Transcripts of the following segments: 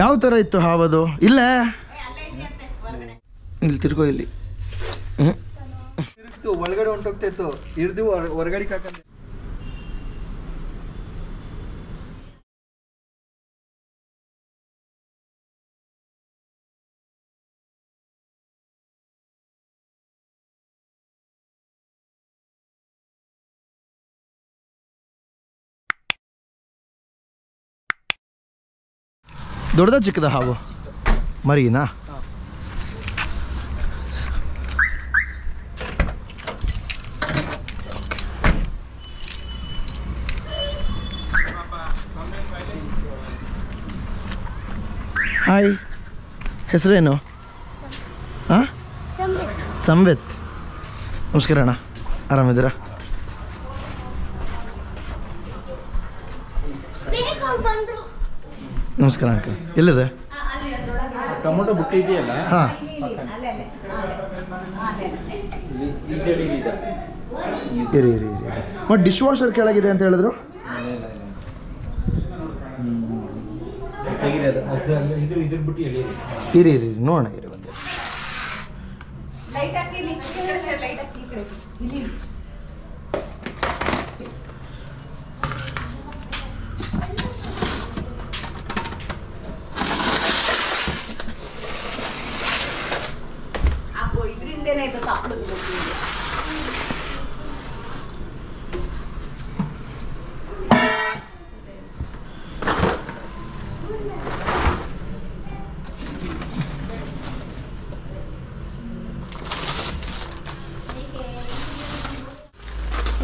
ಯಾವ ಥರ ಇತ್ತು ಹಾವದು? ಇಲ್ಲೇ ಇಲ್ಲಿ ತಿರ್ಗೋ ಇಲ್ಲಿ. ಒಳಗಡೆ ಹೊಂಟೋಗ್ತಾ ಇತ್ತು, ಹಿಡ್ದು ಹೊರಗಡೆ ಕಾಕಂದೆ. ದೊಡ್ಡದ ಚಿಕ್ಕದ ಹಾವು? ಮರಿನಾ? ಹಾಯ್, ಹೆಸರೇನು? ಹಾಂ, ಸಂವೇತ್. ನಮಸ್ಕಾರ ಅಣ್ಣ, ಆರಾಮಿದ್ದೀರಾ? ನಮಸ್ಕಾರ ಅಂಕಲ್. ಎಲ್ಲಿದೆ? ಟೊಮೊಟೊ ಬುಟ್ಟಿ ಇದೆಯಲ್ಲ, ಹಾಂ, ಇರಿ ಇರಿ ಇರಿ. ಮತ್ತು ಡಿಶ್ ವಾಷರ್ ಕೆಳಗಿದೆ ಅಂತ ಹೇಳಿದ್ರು. ಇರಿ ಇರಿ ನೋಡೋಣ, ಇರಿ ಒಂದೇ.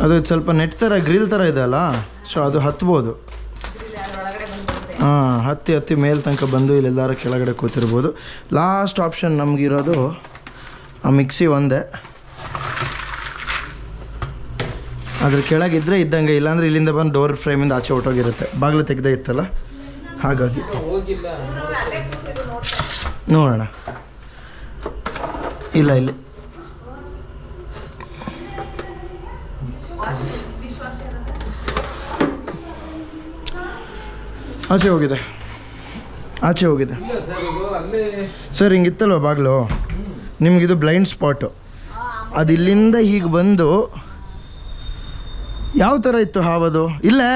ಅದು ಸ್ವಲ್ಪ ನೆಟ್ ಥರ ಗ್ರಿಲ್ ಥರ ಇದೆ ಅಲ್ಲ, ಸೊ ಅದು ಹತ್ಬೋದು. ಹಾಂ, ಹತ್ತಿ ಮೇಲೆ ತನಕ ಬಂದು ಇಲ್ಲೆಲ್ಲರೂ ಕೆಳಗಡೆ ಕೂತಿರ್ಬೋದು. ಲಾಸ್ಟ್ ಆಪ್ಷನ್ ನಮಗಿರೋದು ಆ ಮಿಕ್ಸಿ ಒಂದೇ. ಅದ್ರ ಕೆಳಗಿದ್ರೆ ಇದ್ದಂಗೆ, ಇಲ್ಲಾಂದರೆ ಇಲ್ಲಿಂದ ಬಂದು ಡೋರ್ ಫ್ರೇಮಿಂದ ಆಚೆ ಹೊಟ್ಟೋಗಿರುತ್ತೆ. ಬಾಗಿಲು ತೆಗೆದೇ ಇತ್ತಲ್ಲ, ಹಾಗಾಗಿ ನೋಡೋಣ. ಇಲ್ಲ ಇಲ್ಲಿ ಆಚೆ ಹೋಗಿದೆ, ಆಚೆ ಹೋಗಿದೆ ಸರ್. ಹಿಂಗಿತ್ತಲ್ವ ಬಾಗಿಲು, ನಿಮಗಿದು ಬ್ಲೈಂಡ್ ಸ್ಪಾಟು. ಅದು ಇಲ್ಲಿಂದ ಹೀಗೆ ಬಂದು ಯಾವ ಥರ ಇತ್ತು ಹಾವದು? ಇಲ್ಲೇ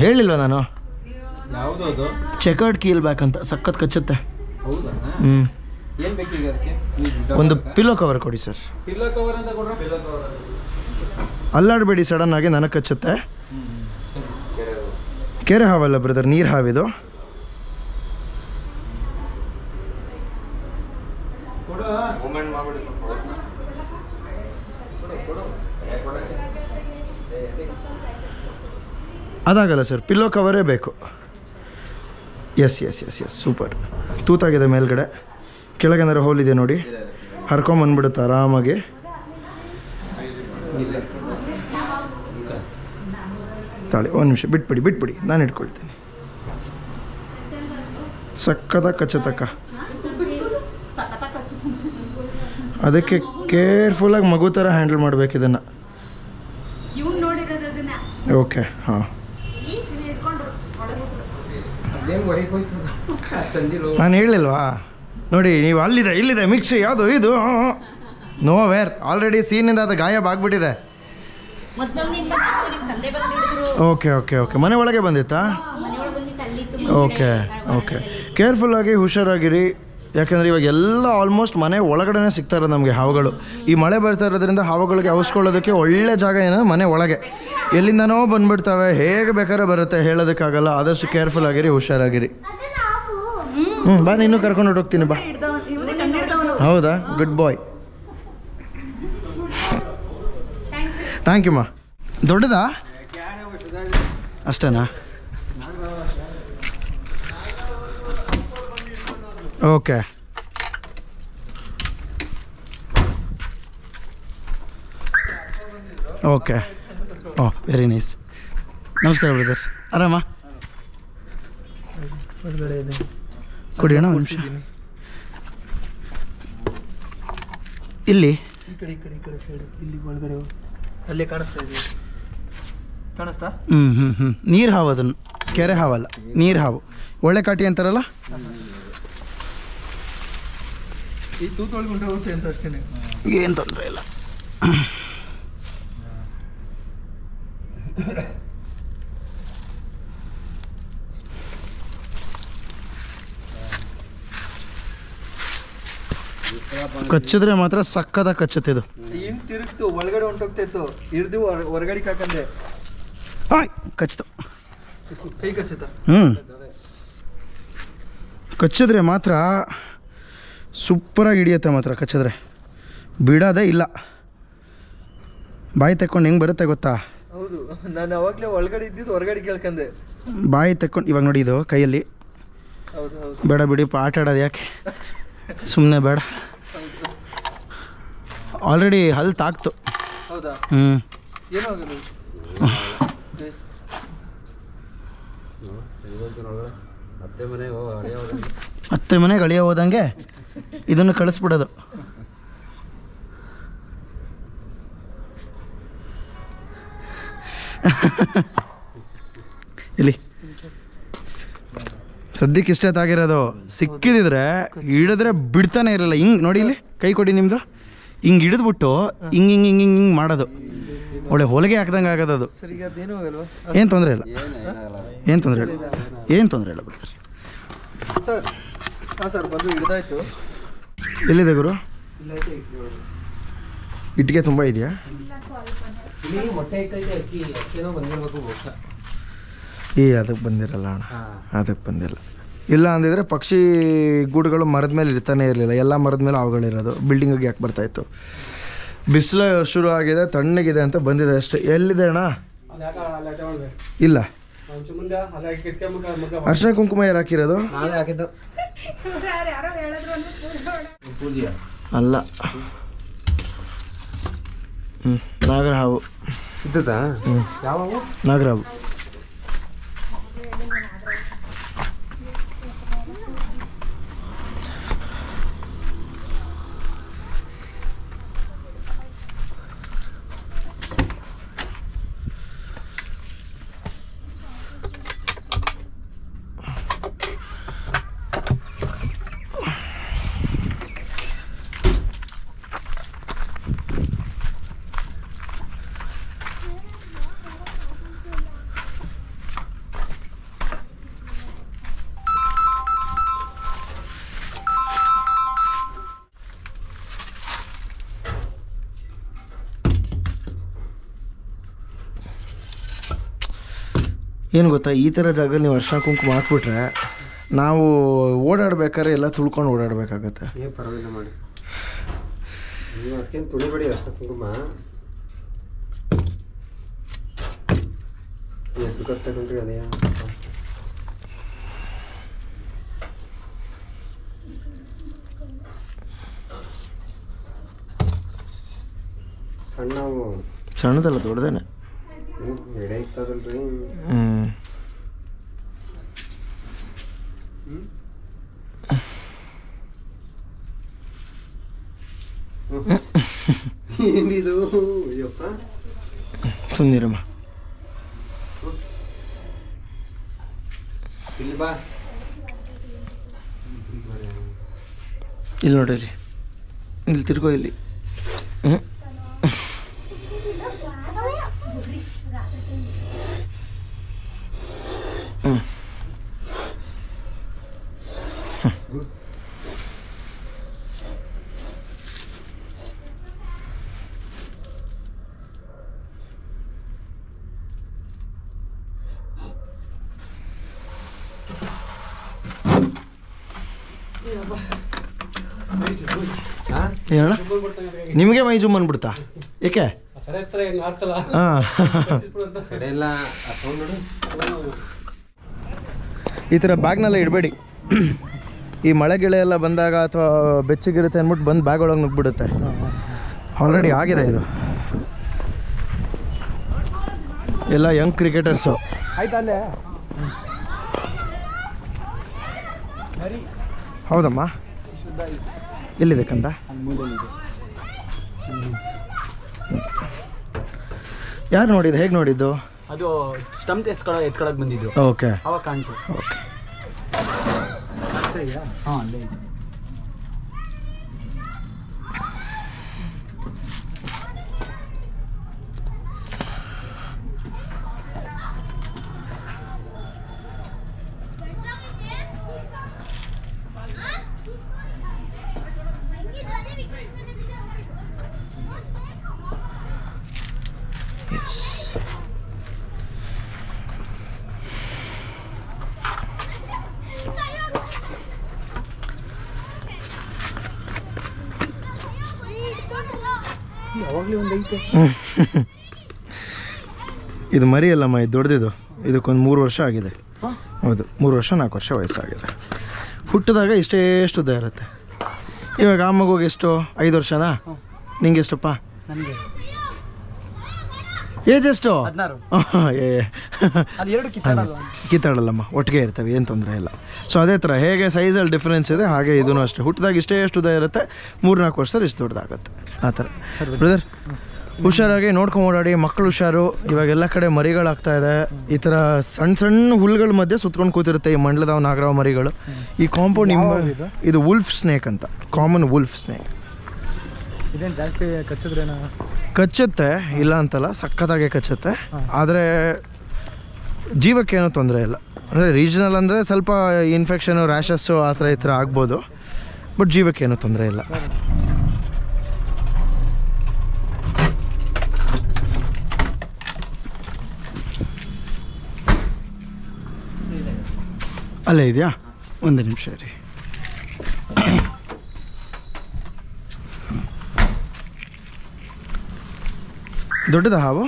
ಹೇಳಿಲ್ವ ನಾನು? ಚೆಕರ್ಡ್ ಕೀಲ್ ಬ್ಯಾಕ್ ಅಂತ, ಸಖತ್ ಕಚ್ಚುತ್ತೆ. ಹ್ಞೂ, ಒಂದು ಪಿಲ್ಲೋ ಕವರ್ ಕೊಡಿ ಸರ್. ಅಲ್ಲಾಡಬೇಡಿ ಸಡನ್ ಆಗಿ, ನನಗೆ ಕಚ್ಚುತ್ತೆ. ಕೆರೆ ಹಾವಲ್ಲ ಬ್ರದರ್, ನೀರು ಹಾವಿದು. ಅದಾಗಲ್ಲ ಸರ್, ಪಿಲ್ಲೋ ಕವರೇ ಬೇಕು. Yes yes yes yes, super. ತೂತಾಗಿದೆ ಮೇಲ್ಗಡೆ, ಕೆಳಗೇನಾರು ಹೋಲಿದೆ ನೋಡಿ, ಹರ್ಕೊಂಬಂದ್ಬಿಡುತ್ತೆ ಆರಾಮಾಗಿ. ತಾಳಿ ಒಂದು ನಿಮಿಷ, ಬಿಟ್ಬಿಡಿ, ನಾನು ಇಟ್ಕೊಳ್ತೀನಿ. ಸಕ್ಕತ್ತಾಗಿ ಕಚ್ಚತಕ್ಕ, ಅದಕ್ಕೆ ಕೇರ್ಫುಲ್ಲಾಗಿ ಮಗು ಥರ ಹ್ಯಾಂಡಲ್ ಮಾಡ್ಬೇಕು ಇದನ್ನು. ಓಕೆ, ಹಾಂ. ನಾನು ಹೇಳಿಲ್ವಾ ನೋಡಿ, ನೀವು ಇಲ್ಲಿದೆ ಮಿಕ್ಸಿ. ಯಾವುದು ಇದು? ನೋ ವೇರ್, ಆಲ್ರೆಡಿ ಸೀನಿಂದ ಅದು ಗಾಯಬ್ ಆಗಿಬಿಟ್ಟಿದೆ. ಓಕೆ ಓಕೆ ಓಕೆ, ಮನೆ ಒಳಗೆ ಬಂದಿತ್ತಾ? Okay okay, ಕೇರ್ಫುಲ್ಲಾಗಿ ಹುಷಾರಾಗಿರಿ. ಯಾಕೆಂದರೆ ಇವಾಗ ಎಲ್ಲ ಆಲ್ಮೋಸ್ಟ್ ಮನೆ ಒಳಗಡೆ ಸಿಗ್ತಾ ಇರೋದು ನಮಗೆ ಹಾವುಗಳು. ಈ ಮಳೆ ಬರ್ತಾ ಇರೋದ್ರಿಂದ ಹಾವುಗಳಿಗೆ ಔಸ್ಕೊಳ್ಳೋದಕ್ಕೆ ಒಳ್ಳೆ ಜಾಗ ಏನು, ಮನೆ ಒಳಗೆ. ಎಲ್ಲಿಂದನೋ ಬಂದುಬಿಡ್ತವೆ, ಹೇಗೆ ಬೇಕಾದ್ರೆ ಬರುತ್ತೆ, ಹೇಳೋದಕ್ಕಾಗಲ್ಲ. ಆದಷ್ಟು ಕೇರ್ಫುಲ್ ಆಗಿರಿ, ಹುಷಾರಾಗಿರಿ. ಬಾ, ನೀನು ಕರ್ಕೊಂಡು ಹೊರಟೋಗ್ತೀನಿ ಬಾ. ಹೌದಾ, ಗುಡ್ ಬಾಯ್. ಥ್ಯಾಂಕ್ ಯು ಮಾ. ದೊಡ್ಡದಾ? ಅಷ್ಟೇನಾ? ಓಕೆ. ಓಕೆ, ಓ ವೆರಿ ನೈಸ್. ನಮಸ್ಕಾರ ಬ್ರದರ್, ಆರಾಮ? ಕೊಡಿ ಅಣ್ಣ, ಒಂದು ನಿಮಿಷ. ಇಲ್ಲಿ ಈ ಕಡೆ ಸೈಡ್, ಇಲ್ಲಿ ಒಳಗಡೆ ಅಲ್ಲೇ ಕಾಣಿಸ್ತಾ ಇದೆ. ಕಾಣಿಸ್ತಾ? ನೀರು ಹಾವು ಅದನ್ನು, ಕೆರೆ ಹಾವಲ್ಲ, ನೀರು ಹಾವು. ಒಳ್ಳೆ ಕಾಟಿ ಅಂತಾರಲ್ಲ. ಈ ತೂತೊಳಗುಂಟು ಹೋಗುತ್ತೆ ಅಂತ ಅಷ್ಟೇ. ಏನು ತೊಂದರೆ ಇಲ್ಲ. ಕಚ್ಚಿದ್ರೆ ಮಾತ್ರ ಸಕ್ಕದ ಕಚ್ಚುತ್ತೆ ಇದು. ಇನ್ ತಿರುಗ್ತು ಒಳಗಡೆ ಹೊಂಟೋಗ್ತಿತ್ತು, ಹಿಡ್ದು ಹೊರಗಡೆ ಹಾಕಂದೆ. ಕಚ್ತು, ಕೈ ಕಚ್ಚುತ್ತಾ? ಕಚ್ಚಿದ್ರೆ ಮಾತ್ರ ಸೂಪರಾಗಿ ಹಿಡಿಯುತ್ತೆ ಮಾತ್ರ. ಕಚ್ಚಿದ್ರೆ ಬಿಡೋದೇ ಇಲ್ಲ. ಬಾಯಿ ತೆಕ್ಕೊಂಡು ಹೆಂಗೆ ಬರುತ್ತೆ ಗೊತ್ತಾ? ಹೌದು, ನಾನು ಅವಾಗಲೇ ಒಳಗಡೆ ಇದ್ದಿದ್ದು ಹೊರಗಡೆ ಕೇಳ್ಕಂದೆ. ಬಾಯಿ ತೆಕ್ಕೊಂಡು ಇವಾಗ ನೋಡಿ ಇದು ಕೈಯಲ್ಲಿ. ಹೌದು ಹೌದು. ಬೇಡ ಬಿಡಿಪ್ಪ, ಆಟ ಆಡೋದು ಯಾಕೆ, ಸುಮ್ಮನೆ ಬೇಡ. ಆಲ್ರೆಡಿ ಹಲ್ಲು ತಾಕ್ತು. ಹೌದಾ? ಏನೋ ಆಗಲ್ಲ. ಅತ್ತೆ ಮನೆಗೆ ಅಳಿಯ ಹೋದಂಗೆ ಇದನ್ನು ಕಳಿಸ್ಬಿಡೋದು. ಇಲ್ಲಿ ಸದ್ಯಕ್ಕೆ ಇಷ್ಟೇ ತಾಗಿರೋದು. ಸಿಕ್ಕಿದಿದ್ರೆ ಹಿಡಿದ್ರೆ ಬಿಡ್ತಾನೆ ಇರಲಿಲ್ಲ. ಹಿಂಗೆ ನೋಡಿ, ಇಲ್ಲಿ ಕೈ ಕೊಡಿ ನಿಮ್ಮದು. ಹಿಂಗೆ ಹಿಡಿದ್ಬಿಟ್ಟು ಹಿಂಗೆ ಮಾಡೋದು. ಒಳ್ಳೆ ಹೊಲಿಗೆ ಹಾಕ್ದಂಗೆ ಆಗೋದು ಅದು. ಸರಿಗೆ ಅದೇನೂ ಆಗಲ್ವಾ? ಏನು ತೊಂದರೆ ಇಲ್ಲ, ಏನು ತೊಂದರೆ ಇಲ್ಲ, ಏನು ತೊಂದರೆ ಇಲ್ಲ ಬರ್ತಾರೆ ಸರ್. ಹಾಂ ಸರ್, ಬಂದು ಹಿಡ್ದಾಯ್ತು. ಎಲ್ಲಿದೆ ಗುರು? ಇಲ್ಲೈತೆ. ಇಟ್ಟಿಗೆ ತುಂಬ ಇದೆಯಾ? ಇಲ್ಲಿ ಮೊಟ್ಟೆ ಇಟ್ಟೈತೆ, ಅಕ್ಕಿ ಅಕ್ಕಿನೋ ಬಂದಿರ್ಬೇಕು ಬಹುಶಃ. ಅದಕ್ಕೆ ಬಂದಿರಲ್ಲ ಅಣ್ಣ, ಅದಕ್ಕೆ ಬಂದಿಲ್ಲ. ಇಲ್ಲ ಅಂದಿದ್ರೆ ಪಕ್ಷಿ ಗೂಡುಗಳು ಮರದ ಮೇಲೆ ಇರ್ತಾನೆ ಇರಲಿಲ್ಲ. ಎಲ್ಲ ಮರದ ಮೇಲೆ ಅವುಗಳಿರೋದು. ಬಿಲ್ಡಿಂಗಿಗೆ ಯಾಕೆ ಬರ್ತಾಯಿತ್ತು? ಬಿಸಿಲು ಶುರು ಆಗಿದೆ, ತಣ್ಣಗಿದೆ ಅಂತ ಬಂದಿದೆ ಅಷ್ಟೇ. ಎಲ್ಲಿದೆ ಅಣ್ಣ? ಇಲ್ಲ. ಅರ್ಶಿನ ಕುಂಕುಮ ಯಾರು ಹಾಕಿರೋದು? ನಾಳೆ ಹಾಕಿದ್ದು ಅಲ್ಲ, ನಾಗರ ಹಾವು ಇದ್ದದಾ? ಯಾವ ನಾಗರ ಹಾವು. ಏನು ಗೊತ್ತಾ, ಈ ಥರ ಜಾಗದಲ್ಲಿ ನೀವು ಅರ್ಶಿನ ಕುಂಕುಮ ಹಾಕ್ಬಿಟ್ರೆ ನಾವು ಓಡಾಡ್ಬೇಕಾದ್ರೆ ಎಲ್ಲ ತುಳ್ಕೊಂಡು ಓಡಾಡಬೇಕಾಗತ್ತೆ. ಏನು ಪರವಾಗಿಲ್ಲ ಮಾಡಿ, ನೀವು ಅದಕ್ಕೇನು ತುಳಿಬೇಡಿ. ಅರ್ಶಿನ ಕುಂಕುಮ ಎಷ್ಟು ಕತ್ತಕೊಂಡ್ರಿ ಅದೇ ಸಣ್ಣವು. ಸಣ್ಣದಲ್ಲ, ದೊಡ್ಡದೇನೆ. ಎಡೆ ಇತ್ತದಲ್ರಿ. ಏನಿದು? ಅಯ್ಯಪ್ಪ, ಸುಂದಿರಮ್ಮ ಇಲ್ಲಿ ಬಾ. ಇಲ್ಲಿ ನೋಡಿರಿ, ಇಲ್ಲಿ ತಿರ್ಗೋ, ಇಲ್ಲಿ. ಏನಣ್ಣ, ನಿಮಗೆ ಮೈ ಜುಮ್ ಅಂದ್ಬಿಡ್ತಾ? ಏಕೆ? ಈ ಥರ ಬ್ಯಾಗ್ನೆಲ್ಲ ಇಡಬೇಡಿ. ಈ ಮಳೆ ಗಿಳೆ ಎಲ್ಲ ಬಂದಾಗ ಅಥವಾ ಬೆಚ್ಚಗಿರುತ್ತೆ ಅಂದ್ಬಿಟ್ಟು ಬಂದು ಬ್ಯಾಗ್ ಒಳಗೆ ನುಗ್ಬಿಡುತ್ತೆ. ಆಲ್ರೆಡಿ ಆಗಿದೆ ಇದು. ಎಲ್ಲ ಯಂಗ್ ಕ್ರಿಕೆಟರ್ಸು. ಆಯ್ತಾ ಅಲ್ಲೇ? ಹೌದಮ್ಮ, ಎಲ್ಲಿದೆ ಕಂದ? ಯಾರು ನೋಡಿದ್ದು? ಹೇಗೆ ನೋಡಿದ್ದು? ಅದು ಸ್ಟಂಪ್ ಎತ್ಕೊಳಕ್ ಬಂದಿದ್ದು ಓಕೆ ಅವಾಗ ಕಾಣ್ತು. ಓಕೆ ಹಾಂ ಅಲ್ಲೇ ಇದೆ. ಎಸ್ ಯಾವಾಗಲೇ ಒಂದು ಐತೆ. ಇದು ಮರಿ ಅಲ್ಲಮ್ಮ, ಇದು ದೊಡ್ಡದಿದು. ಇದಕ್ಕೊಂದು 3 ವರ್ಷ ಆಗಿದೆ. ಹೌದು, 3 ವರ್ಷ 4 ವರ್ಷ ವಯಸ್ಸಾಗಿದೆ. ಹುಟ್ಟಿದಾಗ ಇಷ್ಟೇ ಉದ್ದ ಇರುತ್ತೆ. ಇವಾಗ ಆ ಮಗುಗೆ ಎಷ್ಟು, 5 ವರ್ಷನಾ? ನಿಂಗೆ ಎಷ್ಟಪ್ಪ? ನನಗೆ ಏಜ್ ಎಷ್ಟು? 16. ಏ ಅದು 2 ಕಿತ್ತಾಡಲ್ಲ. ಕಿತ್ತಾಡಲ್ಲಮ್ಮ, ಒಟ್ಟಿಗೆ ಇರ್ತವೆ, ಏನು ತೊಂದರೆ ಇಲ್ಲ. ಸೊ ಅದೇ ಥರ ಹೇಗೆ ಸೈಜಲ್ಲಿ ಡಿಫ್ರೆನ್ಸ್ ಇದೆ ಹಾಗೆ ಇದೂ ಅಷ್ಟೇ. ಹುಟ್ಟಿದಾಗ ಇಷ್ಟೇ ಉದ್ದ ಇರುತ್ತೆ, 3-4 ವರ್ಷದಲ್ಲಿ ಇಷ್ಟು ದೊಡ್ಡದಾಗುತ್ತೆ ಆ ಥರ. ಬ್ರದರ್ ಹುಷಾರಾಗಿ ನೋಡ್ಕೊಂಡು ಓಡಾಡಿ, ಮಕ್ಕಳು ಹುಷಾರು. ಇವಾಗೆಲ್ಲ ಕಡೆ ಮರಿಗಳಾಗ್ತಾ ಇದೆ. ಈ ಥರ ಸಣ್ಣ ಹುಲ್ಗಳ ಮಧ್ಯೆ ಸುತ್ಕೊಂಡು ಕೂತಿರುತ್ತೆ ಈ ಮಂಡ್ಲದವ್ ನಾಗರಾವ್ ಮರಿಗಳು. ಈ ಕಾಂಪೌಂಡ್ ಇದು ವುಲ್ಫ್ ಸ್ನೇಕ್ ಅಂತ, ಕಾಮನ್ ವುಲ್ಫ್ ಸ್ನೇಕ್. ಇದೇನು ಜಾಸ್ತಿ ಕಚ್ಚಿದ್ರೇನೋ? ಕಚ್ಚುತ್ತೆ, ಇಲ್ಲ ಅಂತಲ್ಲ, ಸಖತ್ತಾಗೆ ಕಚ್ಚುತ್ತೆ. ಆದರೆ ಜೀವಕ್ಕೇನೂ ತೊಂದರೆ ಇಲ್ಲ. ಅಂದರೆ ರೀಜನಲ್ ಅಂದರೆ ಸ್ವಲ್ಪ ಇನ್ಫೆಕ್ಷನು, ರ್ಯಾಷಸ್ಸು ಆ ಥರ ಈ ಥರ ಆಗ್ಬೋದು, ಬಟ್ ಜೀವಕ್ಕೇನೂ ತೊಂದರೆ ಇಲ್ಲ. ಅಲ್ಲೇ ಇದೆಯಾ? ಒಂದು ನಿಮಿಷ ರೀ. ದೊಡ್ಡದ ಹಾವು?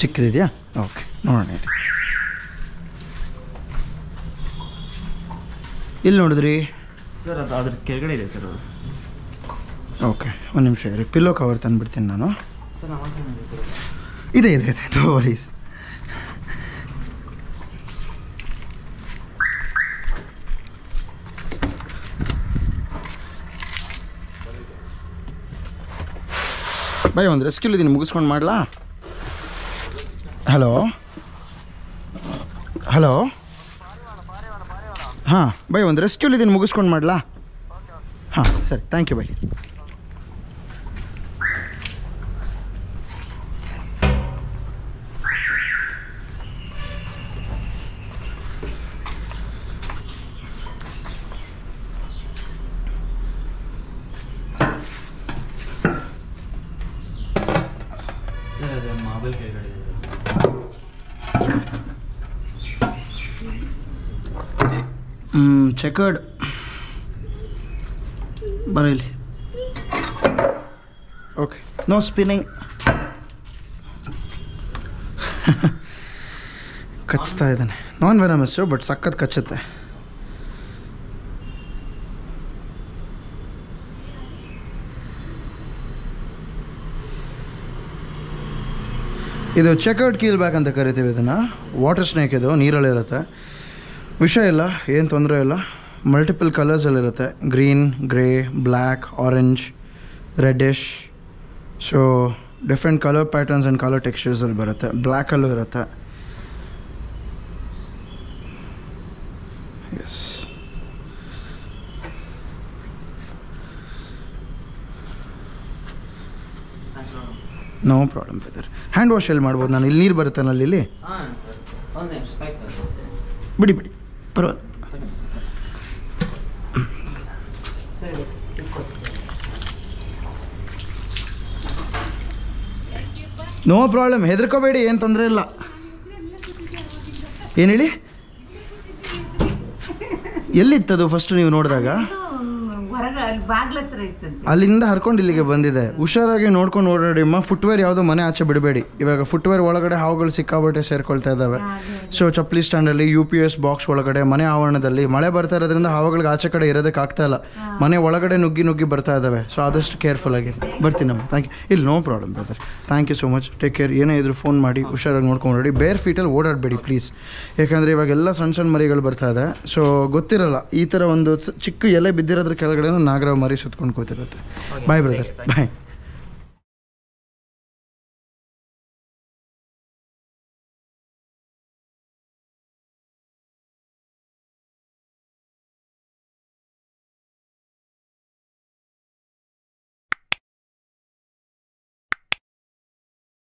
ಚಿಕ್ಕದಿದೆಯಾ? ಓಕೆ, ನೋಡೋಣ ರೀ. ಇಲ್ಲಿ ನೋಡಿದ್ರಿ ಸರ್? ಅದು ಅದ್ರ ಕೆಳಗಡೆ ಇದೆ ಸರ್. ಓಕೆ, ಒಂದು ನಿಮಿಷ ರೀ. ಪಿಲ್ಲೋ ಕವರ್ ತಂದುಬಿಡ್ತೀನಿ ನಾನು. ಇದೆ ಇದೆ ಇದೆ, ನೋ ವರೀಸ್. ಬೈ, ಒಂದು ರೆಸ್ಕ್ಯೂ ಇದೀನಿ, ಮುಗಿಸ್ಕೊಂಡು ಮಾಡಲಾ? ಹಲೋ ಹಲೋ, ಹಾಂ ಬೈ, ಒಂದು ರೆಸ್ಕ್ಯೂ ಇದೀನಿ, ಮುಗಿಸ್ಕೊಂಡು ಮಾಡಲಾ? ಹಾಂ ಸರಿ, ಥ್ಯಾಂಕ್ ಯು ಬೈ. ಚೆಕರ್ಡ್ ಬರೀಲಿ. Okay, no spinning. ಕಚ್ತಾ ಇದ್ದಾನೆ. ನಾನ್ ವೆನಮಸ್ಸು, ಬಟ್ ಸಖತ್ ಕಚ್ಚುತ್ತೆ. ಇದು ಚೆಕರ್ಡ್ ಕೀಲ್ ಬ್ಯಾಕ್ ಅಂತ ಕರಿತೀವಿ ಇದನ್ನು. ವಾಟರ್ ಸ್ನೇಕ್ ಇದು, ನೀರಲ್ಲಿರುತ್ತೆ. ವಿಷಯ ಇಲ್ಲ, ಏನು ತೊಂದರೆ ಇಲ್ಲ. ಮಲ್ಟಿಪಲ್ ಕಲರ್ಸಲ್ಲಿರುತ್ತೆ, green, grey, black, orange, reddish. So different colour patterns and colour ಟೆಕ್ಸ್ಚರ್ಸಲ್ಲಿ ಬರುತ್ತೆ. ಬ್ಲ್ಯಾಕಲ್ಲೂ ಇರುತ್ತೆ. Yes, no problem brother. Hand wash ಎಲ್ಲಿ ಮಾಡ್ಬೋದು ನಾನು? ಇಲ್ಲಿ ನೀರು ಬರುತ್ತೆ ನಲ್ಲಿ, ಇಲ್ಲಿ ಬಿಡಿ ಬಿಡಿ, ಪರವಾಗಿಲ್ಲ. ನೋ ಪ್ರಾಬ್ಲಮ್, ಹೆದರ್ಕೋಬೇಡಿ, ಏನು ತೊಂದರೆ ಇಲ್ಲ. ಏನು ಹೇಳಿ? ಎಲ್ಲಿತ್ತದು ಫಸ್ಟ್ ನೀವು ನೋಡಿದಾಗ? ಅಲ್ಲಿಂದ ಹರ್ಕೊಂಡು ಇಲ್ಲಿಗೆ ಬಂದಿದೆ. ಹುಷಾರಾಗಿ ನೋಡ್ಕೊಂಡು ಓಡಾಡಿ ಅಮ್ಮ. ಫುಟ್ವೇರ್ ಯಾವುದೋ ಮನೆ ಆಚೆ ಬಿಡಬೇಡಿ. ಇವಾಗ ಫುಟ್ವೇರ್ ಒಳಗಡೆ ಹಾವುಗಳು ಸಿಕ್ಕಾಬಟ್ಟೆ ಸೇರ್ಕೊಳ್ತಾ ಇದ್ದಾವೆ. ಸೊ ಚಪ್ಪಲಿ ಸ್ಟ್ಯಾಂಡಲ್ಲಿ, UPS ಬಾಕ್ಸ್ ಒಳಗಡೆ, ಮನೆ ಆವರಣದಲ್ಲಿ ಮಳೆ ಬರ್ತಾ ಇರೋದ್ರಿಂದ ಹಾವುಗಳಿಗೆ ಆಚೆ ಕಡೆ ಇರೋದಕ್ಕೆ ಆಗ್ತಾ ಇಲ್ಲ. ಮನೆ ಒಳಗಡೆ ನುಗ್ಗಿ ಬರ್ತಾ ಇದ್ದಾವೆ. ಸೊ ಆದಷ್ಟು ಕೇರ್ಫುಲ್ ಆಗಿ ಬರ್ತೀನಮ್ಮ. Thank you. ಇಲ್ಲಿ no problem brother, thank you so much. Take care. ಏನೇ ಇದ್ರು ಫೋನ್ ಮಾಡಿ, ಹುಷಾರಾಗಿ ನೋಡ್ಕೊಂಡು ಓಡಾಡಿ. ಬೇರ್ ಫೀಟಲ್ಲಿ ಓಡಾಡಬೇಡಿ ಪ್ಲೀಸ್, ಯಾಕಂದರೆ ಇವಾಗೆಲ್ಲ ಸಣ್ಣ ಮರಿಗಳು ಬರ್ತಾ ಇದೆ. ಸೊ ಗೊತ್ತಿರಲ್ಲ, ಈ ಥರ ಒಂದು ಚಿಕ್ಕ ಎಲೆ ಬಿದ್ದಿರೋದ್ರ ಕೆಳಗಡೆ ನಾಗರಾವ್ ಮರಿ ಸುತ್ಕೊಂಡು ಕೂತಿರುತ್ತೆ. ಬಾಯ್ ಬ್ರದರ್, ಬಾಯ್.